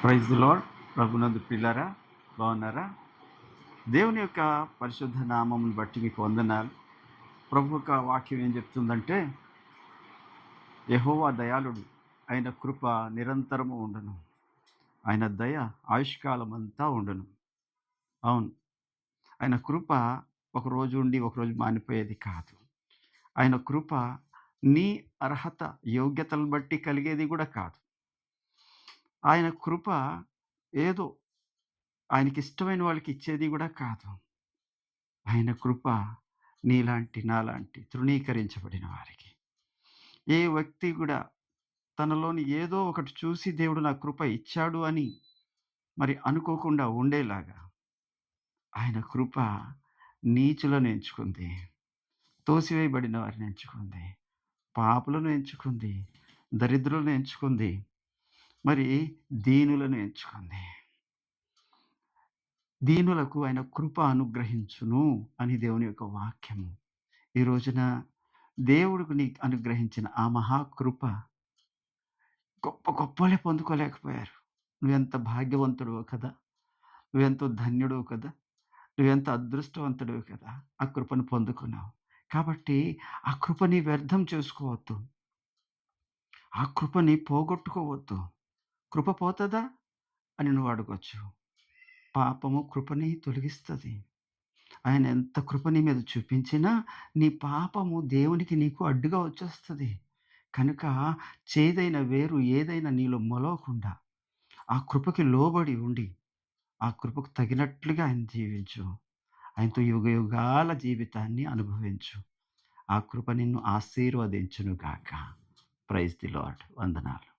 Praise the lord. ప్రభునందు ప్రియులారా, బాగున్నారా? దేవుని యొక్క పరిశుద్ధ నామమును బట్టి మీకు వందనాలు. ప్రభు యొక్క వాక్యం ఏం చెప్తుందంటే, యెహోవా దయాళుడు, ఆయన కృప నిరంతరము ఉండును, ఆయన దయ ఆయుష్కాలమంతా ఉండును. అవును, ఆయన కృప ఒకరోజు ఉండి ఒకరోజు మానిపోయేది కాదు. ఆయన కృప నీ అర్హత యోగ్యతలను బట్టి కలిగేది కూడా కాదు. ఆయన కృప ఏదో ఆయనకి ఇష్టమైన వాళ్ళకి ఇచ్చేది కూడా కాదు. ఆయన కృప నీలాంటి, నాలాంటి తృణీకరించబడిన వారికి. ఏ వ్యక్తి కూడా తనలోని ఏదో ఒకటి చూసి దేవుడు నాకు కృప ఇచ్చాడు అని మరి అనుకోకుండా ఉండేలాగా ఆయన కృప నీచులను ఎంచుకుంది, తోసివేయబడిన వారిని ఎంచుకుంది, పాపులను ఎంచుకుంది, దరిద్రులను ఎంచుకుంది, మరి దీనులను ఎంచుకుంది. దీనులకు ఆయన కృప అనుగ్రహించును అని దేవుని యొక్క వాక్యము. ఈ రోజున దేవుడికి నీకు అనుగ్రహించిన ఆ మహాకృప గొప్ప గొప్పోళ్ళే పొందుకోలేకపోయారు. నువ్వెంత భాగ్యవంతుడివో కదా! నువ్వెంతో ధన్యుడివి కదా! నువ్వెంత అదృష్టవంతుడివి కదా! ఆ కృపను పొందుకున్నావు. కాబట్టి ఆ కృపని వ్యర్థం చేసుకోవద్దు. ఆ కృపని పోగొట్టుకోవద్దు. కృప పోతదా అని నువ్వు అడగొచ్చు. పాపము కృపని తొలగిస్తది. ఆయన ఎంత కృప నీ మీద చూపించినా, నీ పాపము దేవునికి నీకు అడ్డుగా వచ్చేస్తది. కనుక చేదైన వేరు ఏదైనా నీలో మొలవకుండా, ఆ కృపకి లోబడి ఉండి, ఆ కృపకు తగినట్లుగా ఆయన జీవించు. ఆయనతో యుగయుగాల జీవితాన్ని అనుభవించు. ఆ కృప నిన్ను ఆశీర్వదించును గాక. Praise the Lord. వందనాలు.